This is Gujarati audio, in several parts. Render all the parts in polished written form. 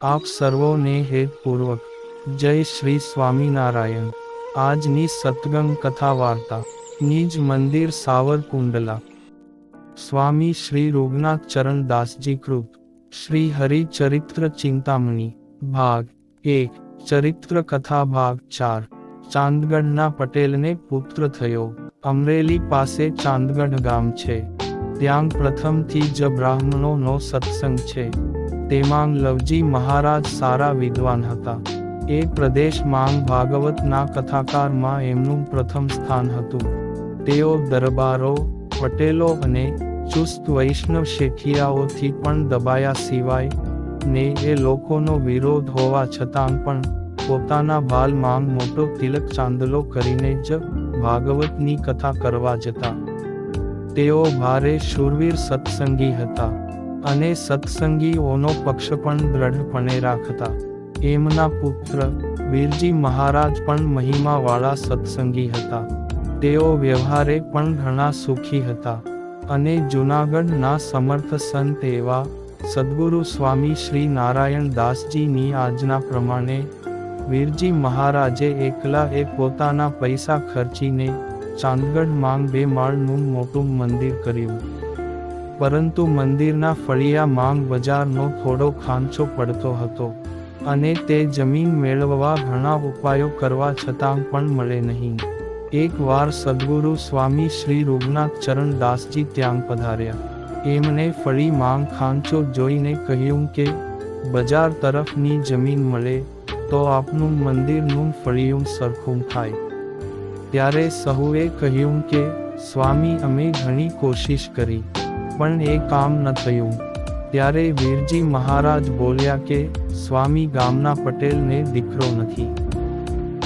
આપ સર્વોને હેતપૂર્વક જય શ્રી સ્વામિનારાયણ। આજની સત્સંગ કથા વાર્તા નિજ મંદિર સાવરકુંડલા। સ્વામી શ્રી રૂગનાથ ચરણ દાસજી કૃત શ્રી હરિ ચરિત્ર ચિંતામણી ભાગ 1 ચરિત્ર કથા ભાગ 4। ચાંદગઢના પટેલને પુત્ર થયો। અમરેલી પાસે ચાંદગઢ ગામ છે, ત્યાં પ્રથમથી જ બ્રાહ્મણોનો સત્સંગ છે। તેમાં લવજી મહારાજ સારા વિદ્વાન હતા। એ પ્રદેશમાં ભાગવતના કથાકારમાં એમનું પ્રથમ સ્થાન હતું। તેઓ દરબારો, પટેલો અને ચુસ્ત વૈષ્ણવ શેઠિયાઓથી પણ દબાયા સિવાય ને એ લોકોનો વિરોધ હોવા છતાં પણ પોતાના બાલમાં મોટો તિલક ચાંદલો કરીને જ ભાગવતની કથા કરવા જતા। તેઓ ભારે શૂરવીર સત્સંગી હતા અને સત્સંગીઓનો પક્ષ પણ દ્રઢપણે રાખતા। એમના પુત્ર વીરજી મહારાજ પણ મહિમાવાળા સત્સંગી હતા। તેઓ વ્યવહારે પણ ઘણા સુખી હતા અને જૂનાગઢના સમર્થ સંત એવા સદ્ગુરુ સ્વામી શ્રી નારાયણ દાસજીની આજ્ઞા પ્રમાણે વીરજી મહારાજે એકલા પોતાના પૈસા ખર્ચીને ચાંદગઢમાં 2 માળનું મોટું મંદિર કર્યું। પરંતુ મંદિરના ફળિયામાં બજારનો થોડો ખાંચો પડતો હતો અને તે જમીન મેળવવા ઘણા ઉપાયો કરવા છતાં પણ મળે નહીં। એક વાર સદ્ગુરુ સ્વામી શ્રી રૂગનાથ ચરણ દાસજી ત્યાં પધાર્યા। એમણે ફળીમાં ખાંચો જોઈને કહ્યું કે બજાર તરફની જમીન મળે તો આપનું મંદિરનું ફળિયું સરખું થાય। ત્યારે સહુએ કહ્યું કે સ્વામી, અમે ઘણી કોશિશ કરી પણ એ કામ ન થયું। ત્યારે વીરજી મહારાજ બોલ્યા કે સ્વામી, ગામના પટેલને દીકરો નથી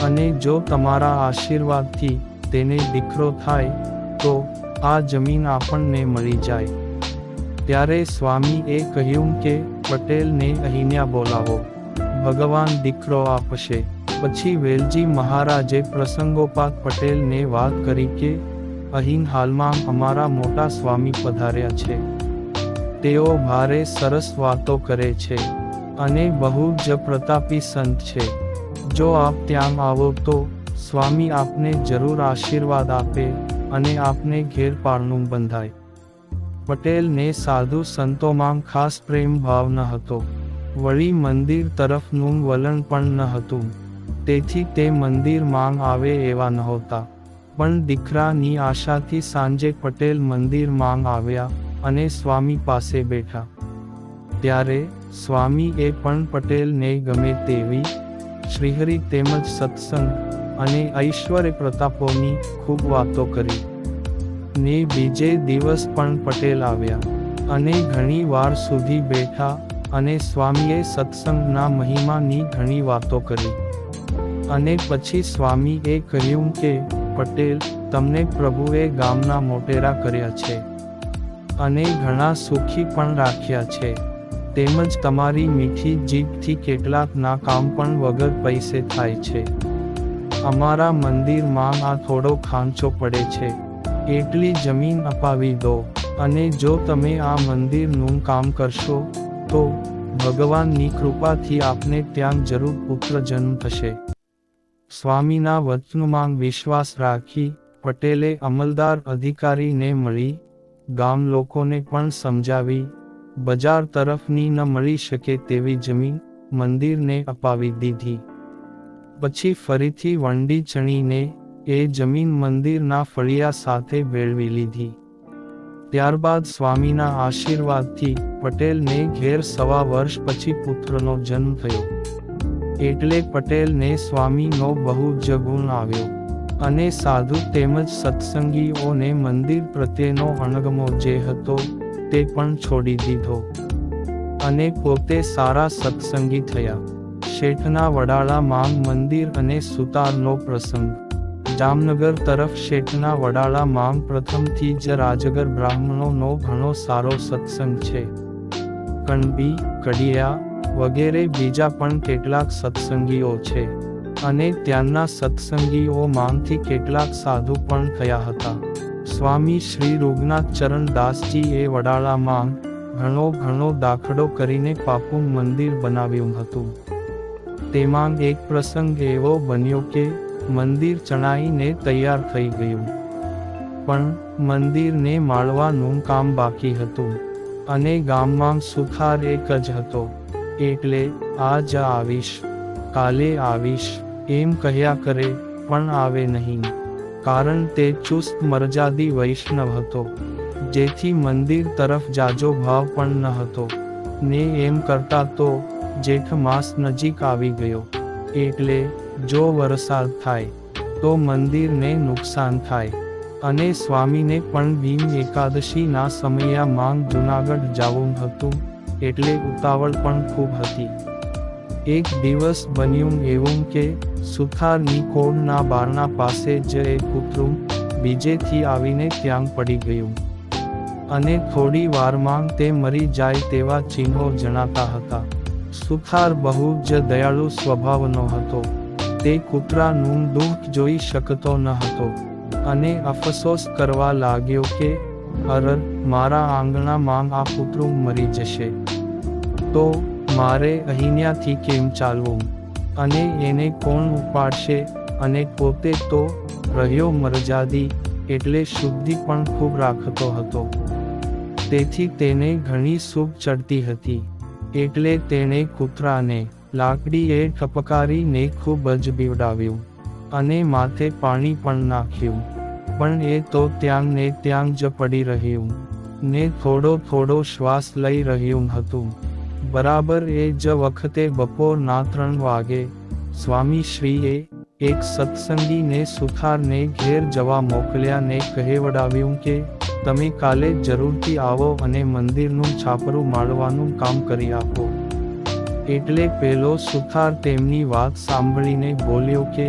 અને જો તમારા આશીર્વાદથી તેને દીકરો થાય તો આ જમીન આપણને મળી જાય। ત્યારે સ્વામીએ કહ્યું કે પટેલને અહીંયા બોલાવો, ભગવાન દીકરો આપશે। પછી વેલજી મહારાજે પ્રસંગોપાત પટેલને વાત કરી કે અહીં હાલમાં અમારા મોટા સ્વામી પધાર્યા છે। તેઓ ભારે સરસ વાતો કરે છે અને બહુ જ પ્રતાપી સંત છે। જો આપ ત્યાં આવો તો સ્વામી આપને જરૂર આશીર્વાદ આપે અને આપને ઘેર પારણું બંધાય। પટેલને સાધુ સંતોમાં ખાસ પ્રેમ ભાવ ન હતો, વળી મંદિર તરફનું વલણ પણ ન હતું, તેથી તે મંદિરમાં આવે એવા નહોતા। પણ દીકરાની આશાથી સાંજે પટેલ મંદિરમાં આવ્યા અને સ્વામી પાસે બેઠા। ત્યારે સ્વામીએ પણ પટેલને ગમે તેવી શ્રીહરિ તેમજ સત્સંગ અને ઐશ્વર્ય પ્રતાપોની ખૂબ વાતો કરી ને બીજે દિવસ પણ પટેલ આવ્યા અને ઘણી વાર સુધી બેઠા અને સ્વામીએ સત્સંગના મહિમાની ઘણી વાતો કરી અને પછી સ્વામીએ કહ્યું કે પટેલ, તમને પ્રભુએ ગામના મોટેરા કર્યા છે અને ઘણા સુખી પણ રાખ્યા છે, તેમજ તમારી મીઠી જીભથી કેટલાકના કામ પણ વગર પૈસે થાય છે। અમારા મંદિરમાં આ થોડો ખાંચો પડે છે, એટલી જમીન અપાવી દો અને જો તમે આ મંદિરનું કામ કરશો તો ભગવાનની કૃપાથી આપને ત્યાં જરૂર પુત્ર જન્મ થશે। સ્વામીના વચનમાં વિશ્વાસ રાખી પટેલે અમલદાર અધિકારીને મળી ગામ લોકોને પણ સમજાવી બજાર તરફની ન મળી શકે તેવી જમીન મંદિરને અપાવી દીધી। પછી ફરીથી વંડી ચણીને એ જમીન મંદિરના ફળિયા સાથે ભેળવી લીધી। ત્યારબાદ સ્વામીના આશીર્વાદથી પટેલને ઘેર 1.25 વર્ષ પછી પુત્રનો જન્મ થયો। એટલે પટેલને સ્વામીનો બહુ જ ગુણ આવ્યો અને સાધુ તેમજ સત્સંગીઓને મંદિર પ્રત્યેનો અણગમો જે હતો તે પણ છોડી દીધો અને પોતે સારા સત્સંગી થયા। શેઠના વડાળામાં મંદિર અને સુતારનો પ્રસંગ। જામનગર તરફ શેઠના વડાળામાં પ્રથમથી જ રાજગર બ્રાહ્મણોનો ઘણો સારો સત્સંગ છે। કણબી, કડિયા વગેરે બીજા પણ કેટલાક સત્સંગીઓ છે અને ત્યાંના સત્સંગીઓમાંથી કેટલાક સાધુ પણ થયા હતા। સ્વામી શ્રી રૂગનાથ ચરણ દાસજીએ વડાળામાં ઘણો દાખલો કરીને પાકું મંદિર બનાવ્યું હતું. તેમાં એક પ્રસંગ એવો બન્યો કે મંદિર ચણાઈને તૈયાર થઈ ગયું, પણ મંદિરને માળવાનું કામ બાકી હતું અને ગામમાં સુથાર એક જ હતો. એટલે આજ આવીશ, કાલે આવીશ એમ કહ્યા કરે પણ આવે નહીં, કારણ તે ચુસ્ત મરજાદી વૈષ્ણવ હતો, જેથી મંદિર તરફ જાજો ભાવ પણ ન હતો. ને એમ કરતા તો જેઠ માસ નજીક આવી ગયો, એટલે જો વરસાદ થાય તો મંદિરને નુકસાન થાય અને સ્વામીને પણ ભીમ એકાદશીના સમયમાં જૂનાગઢ જવું હતું, એટલે ઉતાવળ પણ ખૂબ હતી. એક દિવસ બન્યું એવું કે સુથારની કોળના બારણા પાસે જ એક કૂતરું બીજેથી આવીને ત્યાં પડી ગયું અને થોડી વારમાં તે મરી જાય તેવા ચિહ્નો જણાતા હતા. સુથાર બહુ જ દયાળુ સ્વભાવનો હતો. તે કૂતરાનું દુઃખ જોઈ શકતો ન હતો અને અફસોસ કરવા લાગ્યો કે અરર, મારા આંગણામાં આ કૂતરું મરી જશે તો મારે અહીંયાથી કેમ ચાલવું અને એને કોણ ઉપાડશે. અને પોતે તો રહ્યો મરજાદી, એટલે શુદ્ધિ પણ ખૂબ રાખતો હતો, તેથી તેને ઘણી સૂગ ચડતી હતી. એટલે તેણે કૂતરાને લાકડીએ ટપકારીને ખૂબ જ બીવડાવ્યું અને માથે પાણી પણ નાખ્યું, પણ એ તો ત્યાં ને ત્યાં જ પડી રહ્યું ને થોડો શ્વાસ લઈ રહ્યું હતું. બરાબર એ જ વખતે બપોરના 3 વાગે સ્વામીશ્રીએ એક સત્સંગીને સુથારને ઘેર જવા મોકલ્યા ને કહેવડાવ્યું કે તમે કાલે જરૂરથી આવો અને મંદિરનું છાપરું માળવાનું કામ કરી આપો. એટલે પેલો સુથાર તેમની વાત સાંભળીને બોલ્યો કે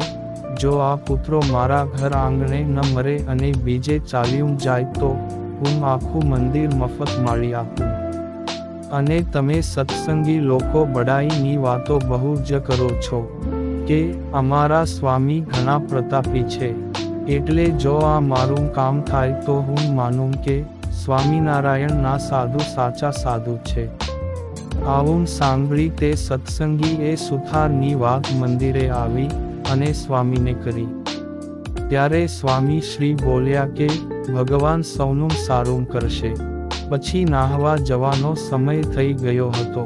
જો આ કૂતરો મારા ઘર આંગણે ન મરે અને બીજે ચાલ્યું જાય તો હું આખું મંદિર મફત માળી આપું. અને તમે સત્સંગી લોકો બડાઈની વાતો બહુ જ કરો છો કે અમારા સ્વામી ઘણા પ્રતાપી છે, એટલે જો આ મારું કામ થાય તો હું માનું કે સ્વામિનારાયણના સાધુ સાચા સાધુ છે. આવું સાંભળી તે સત્સંગી એ સુથારની વાત મંદિરે આવી અને સ્વામીને કરી. ત્યારે સ્વામી શ્રી બોલ્યા કે ભગવાન સૌનું સારું કરશે. પછી નાહવા જવાનો સમય થઈ ગયો હતો,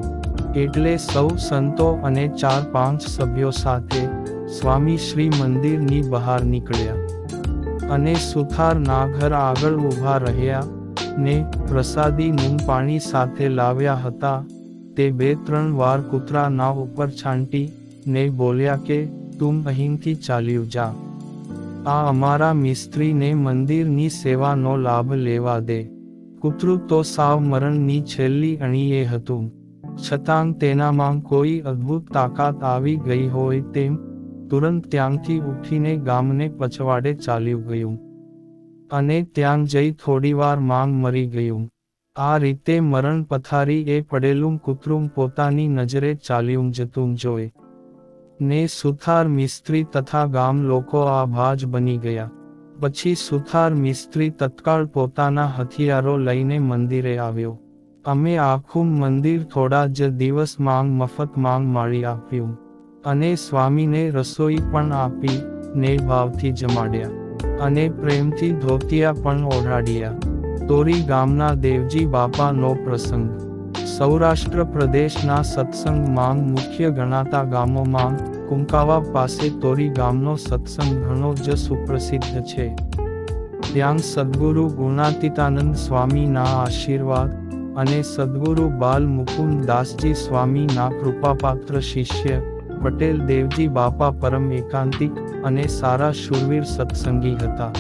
એટલે સૌ સંતો અને 4-5 સભ્યો સાથે સ્વામી શ્રી મંદિરની બહાર નીકળ્યા અને સુથારના ઘર આગળ ઊભા રહ્યા ને પ્રસાદીનું પાણી સાથે લાવ્યા હતા. તે 2-3 વાર કૂતરાના ઉપર છાંટી ને બોલ્યા કે તું અહીંથી ચાલ્યું જા, આ અમારા મિસ્ત્રીને મંદિરની સેવાનો લાભ લેવા દે. કૂતરું તો સાવ મરણની છેલ્લી અણીએ હતું, છતાં તેનામાં કોઈ અદ્ભુત તાકાત આવી ગઈ હોય તેમ તુરંત ત્યાંથી ઉઠીને ગામને પછવાડે ચાલ્યું ગયું અને ત્યાં જઈ થોડીવાર માંગ મરી ગયું. આ રીતે મરણ પથારી એ પડેલું કૂતરું પોતાની નજરે ચાલ્યું જતું જોઈ ને સુથાર મિસ્ત્રી તથા ગામ લોકો આભાજ બની ગયા. પછી સુથાર મિસ્ત્રી તત્કાળ પોતાના હથિયારો લઈને મંદિરે આવ્યો. અમે આખું મંદિર થોડા જ દિવસમાં મફતમાં માળી આપ્યું અને સ્વામીને રસોઈ પણ આપી ને ભાવથી જમાડ્યા અને પ્રેમથી ધોતિયા પણ ઓઢાડ્યા. તોરી ગામના દેવજી બાપાનો પ્રસંગ. સૌરાષ્ટ્ર પ્રદેશના સત્સંગમાં મુખ્ય ગણાતા ગામોમાં કુંકાવા પાસે તોરી ગામનો સત્સંગ ઘણો જ સુપ્રસિદ્ધ છે. ત્યાં સદ્ગુરુ ગુણાતીતાનંદ સ્વામીના આશીર્વાદ અને સદ્ગુરુ બાલ મુકુંદ દાસજી સ્વામીના કૃપાપાત્ર શિષ્ય પટેલ દેવજી બાપા પરમ એકાંતિક અને સારા શૂરવીર સત્સંગી હતા.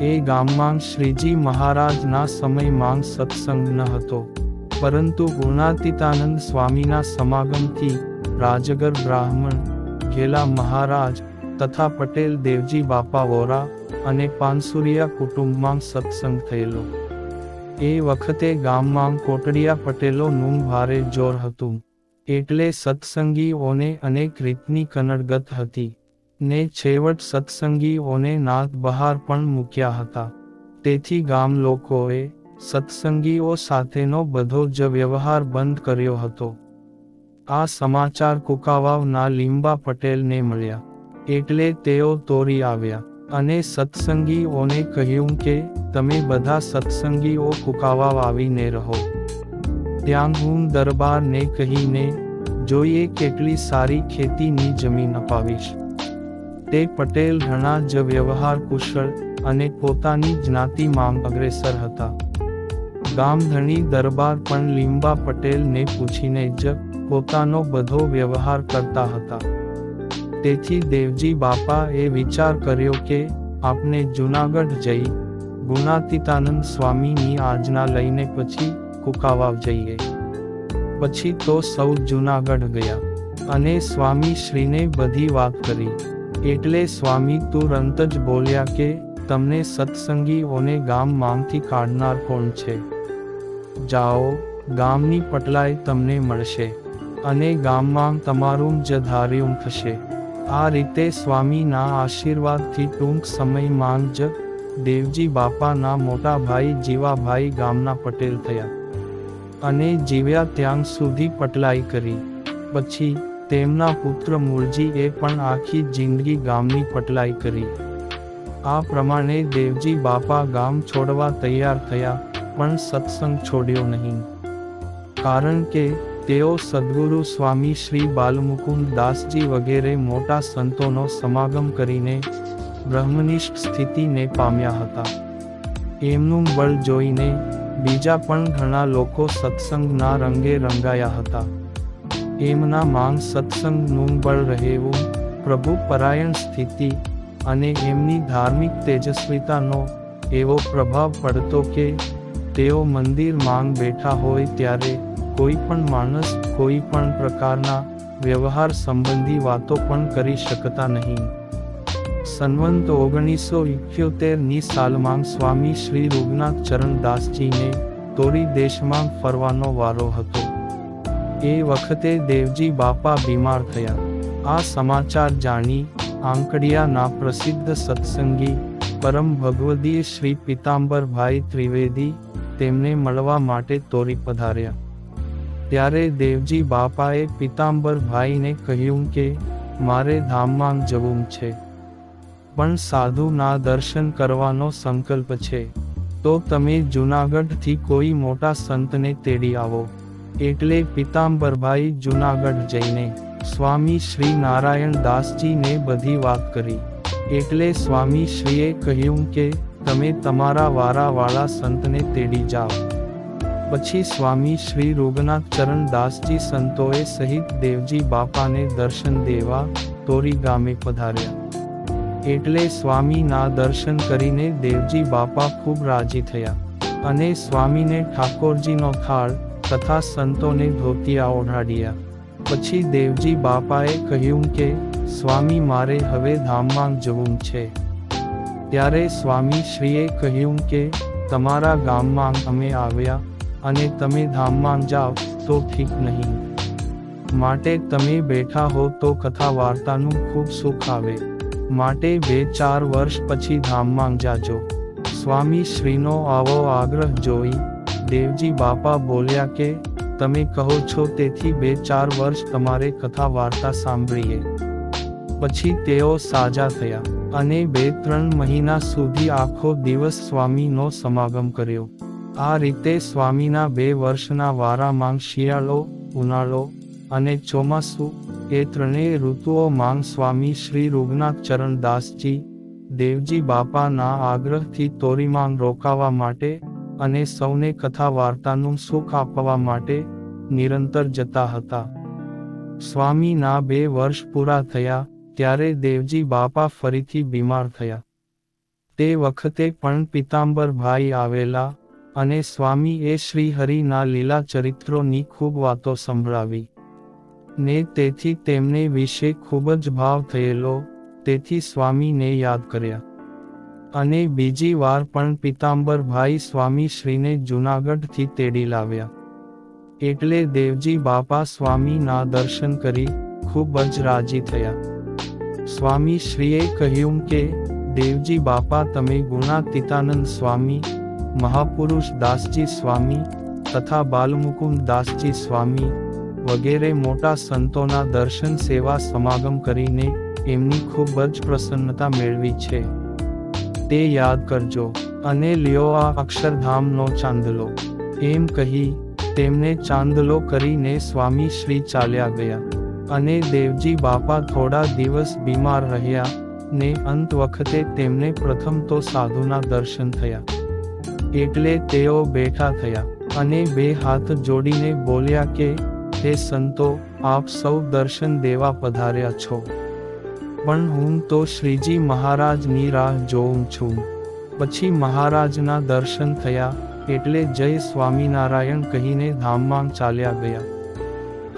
એ ગામમાં શ્રીજી મહારાજના સમયમાં સત્સંગ ન હતો, પરંતુ ગુણાતીતાનંદ સ્વામીના સમાગમથી રાજગર બ્રાહ્મણ, ઘેલા મહારાજ તથા પટેલ દેવજી બાપા વોરા અને પાનસુરિયા કુટુંબમાં સત્સંગ થયેલો. એ વખતે ગામમાં કોટડિયા પટેલોનું ભારે જોર હતું, એટલે સત્સંગીઓને અનેક રીતની કનડગત હતી ને છેવટ સત્સંગીઓને નાથ બહાર પણ મૂક્યા હતા. તેથી ગામ લોકોએ સત્સંગીઓ સાથેનો બધો જ વ્યવહાર બંધ કર્યો હતો. આ સમાચાર કુકાવાવના લીંબા પટેલને મળ્યા એટલે તેઓ તોરી આવ્યા અને સત્સંગીઓને કહ્યું કે તમે બધા સત્સંગીઓ કુકાવાવ આવીને રહો. ત્યાં હું દરબારને કહીને જોઈએ કેટલી સારી ખેતીની જમીન અપાવીશ. તે પટેલ ઘણા જ વ્યવહાર કુશળ અને પોતાની જ્ઞાતિમાં અગ્રેસર હતા. ગામધણી દરબાર પણ લીંબા પટેલને પૂછીને જ પોતાનો બધો વ્યવહાર કરતા હતા. તેથી દેવજી બાપાએ વિચાર કર્યો કે આપણે જૂનાગઢ જઈ ગુણાતીતાનંદ સ્વામીની આજ્ઞા લઈને પછી કુકાવાવ જઈએ. પછી તો સૌ જૂનાગઢ ગયા અને સ્વામી શ્રીને બધી વાત કરી. એટલે સ્વામી તુરંત જ બોલ્યા કે તમને સત્સંગીઓને ગામમાંથી કાઢનાર કોણ છે? જાઓ, ગામની પટલાઈ તમને મળશે અને ગામમાં તમારું જ ધાર્યું થશે. આ રીતે સ્વામીના આશીર્વાદથી ટૂંક સમયમાં જ દેવજી બાપાના મોટા ભાઈ જીવાભાઈ ગામના પટેલ થયા અને જીવ્યા ત્યાં સુધી પટલાઈ કરી. પછી તેમના પુત્ર મૂળજીએ પણ આખી જિંદગી ગામની પટલાઈ કરી. આ પ્રમાણે દેવજી બાપા ગામ છોડવા તૈયાર થયા પણ સત્સંગ છોડ્યો નહીં. કારણ કે તેઓ સદ્ગુરુ સ્વામી શ્રી બાલમુકુંદ દાસજી વગેરે મોટા સંતોનો સમાગમ કરીને બ્રહ્મનિષ્ઠ સ્થિતિને પામ્યા હતા. એમનું બળ જોઈને બીજા પણ ઘણા લોકો સત્સંગના રંગે રંગાયા હતા. એમના માંગ સત્સંગનું બળ રહેવું, પ્રભુ પરાયણ સ્થિતિ અને એમની ધાર્મિક તેજસ્વીતાનો એવો પ્રભાવ પડતો કે તેઓ મંદિર માંગ બેઠા હોય ત્યારે કોઈ પણ માણસ કોઈ પણ પ્રકારના વ્યવહાર સંબંધી વાતો પણ કરી શકતા નહીં. સંવંત 1978ની સાલમાં સ્વામી શ્રી રૂગનાથ ચરણ દાસજીને તોરી દેશમાં ફરવાનો વારો હતો. એ વખતે દેવજી બાપા બીમાર થયા. આ સમાચાર જાણી આંકડિયાના પ્રસિદ્ધ સત્સંગી પરમ ભગવદીય શ્રી પિતાંબરભાઈ ત્રિવેદી તેમને મળવા માટે તોરી પધાર્યા. ત્યારે દેવજી બાપાએ પિતાંબરભાઈને કહ્યું કે મારે ધામમાં જવું છે, પણ સાધુના દર્શન કરવાનો સંકલ્પ છે, તો તમે જૂનાગઢથી કોઈ મોટા સંતને તેડી આવો. એટલે પિતાંબરભાઈ જૂનાગઢ જઈને સ્વામી શ્રી નારાયણ દાસજીને બધી વાત કરી. એટલે સ્વામી શ્રીએ કહ્યું કે તમે તમારા વારાવાળા સંતને તેડી જાઓ. પછી સ્વામી શ્રી રૂગનાથ ચરણ દાસજી સંતોએ સહિત દેવજી બાપાને દર્શન દેવા તોરી ગામે પધાર્યા. એટલે સ્વામીના દર્શન કરીને દેવજી બાપા ખૂબ રાજી થયા અને સ્વામીને ઠાકોરજીનો થાળ તથા સંતોને ધોતિયા ઓઢાડ્યા. પછી દેવજી બાપાએ કહ્યું કે સ્વામી મારે હવે ધામમાં જવું છે. ત્યારે સ્વામી શ્રીએ કહ્યું કે તમારા ગામમાં અમે આવ્યા અને તમે ધામમાં જાઓ તો ઠીક નહીં. માટે તમે બેઠા હો તો કથા વાર્તાનું ખૂબ સુખ આવે. માટે 2-4 વર્ષ પછી ધામમાં જાજો. સ્વામી શ્રીનો આવો આગ્રહ જોઈ દેવજી બાપા બોલ્યા કે તમે કહો છો તેથી 2-4 વર્ષ તમારે કથા વાર્તા સાંભળીએ. પછી તેઓ સાજા થયા અને 2-3 મહિના સુધી આખો દિવસ સ્વામીનો સમાગમ કર્યો. આ રીતે સ્વામીના 2 વર્ષના વારામાં શિયાળો, ઉનાળો અને ચોમાસું એ ત્રણેય ઋતુઓમાં સ્વામી શ્રી રૂગનાથ ચરણ દાસજી દેવજી બાપાના આગ્રહથી તોરીમાં રોકાવા માટે અને સૌને કથા વાર્તાનું સુખ આપવા માટે નિરંતર જતા હતા. સ્વામીના 2 વર્ષ પૂરા થયા ત્યારે દેવજી બાપા ફરીથી બીમાર થયા. તે વખતે પણ પિતાંબરભાઈ આવેલા અને સ્વામીએ શ્રી હરિના લીલા ચરિત્રોની ખૂબ વાતો સંભળાવી ને તેથી તેમને વિશે ખૂબ જ ભાવ થયેલો. તેથી સ્વામીને યાદ કર્યા અને બીજી વાર પણ પિતાંબરભાઈ સ્વામી શ્રીને જૂનાગઢથી તેડી લાવ્યા. એટલે દેવજી બાપા સ્વામીના દર્શન કરી ખૂબ જ રાજી થયા. સ્વામી શ્રીએ કહ્યું કે દેવજી બાપા તમે ગુણાતીતાનંદ સ્વામી મહાપુરુષ દાસજી સ્વામી તથા બાલમુકુંદ દાસજી સ્વામી વગેરે મોટા સંતોના દર્શન સેવા સમાગમ કરીને એમની ખૂબ જ પ્રસન્નતા મેળવી છે. તે યાદ કરજો અને લ્યો આ અક્ષરધામનો ચાંદલો. એમ કહી તેમને ચાંદલો કરીને સ્વામી શ્રી ચાલ્યા ગયા. અને દેવજી બાપા થોડા દિવસ બીમાર રહ્યા ને અંત વખતે તેમને પ્રથમ તો સાધુના દર્શન થયા. એટલે તેઓ બેઠા થયા અને બે હાથ જોડીને બોલ્યા કે હે સંતો, આપ સૌ દર્શન દેવા પધાર્યા છો, પણ હું તો શ્રીજી મહારાજની રાહ જોઉં છું. પછી મહારાજના દર્શન થયા એટલે જય સ્વામિનારાયણ કહીને ધામમાં ચાલ્યા ગયા.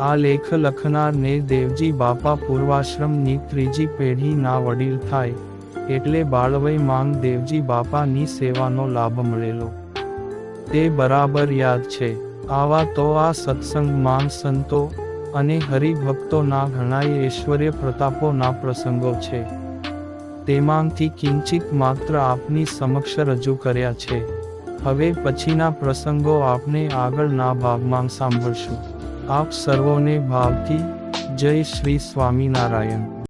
આ લેખ લખનારને દેવજી બાપા પૂર્વાશ્રમની ત્રીજી પેઢીના વડીલ થાય એટલે બાળવયમાં દેવજી બાપાની સેવાનો લાભ મળેલો તે બરાબર યાદ છે. આવા તો આ સત્સંગમાં સંતો અને હરિભક્તોના ઘણાય ઐશ્વર્ય પ્રતાપોના પ્રસંગો છે. તેમાંથી કિંચિત માત્ર આપની સમક્ષ રજૂ કર્યા છે. હવે પછીના પ્રસંગો આપને આગળના ભાગમાં સાંભળશું. આપ સર્વોને ભાવથી જય શ્રી સ્વામિનારાયણ.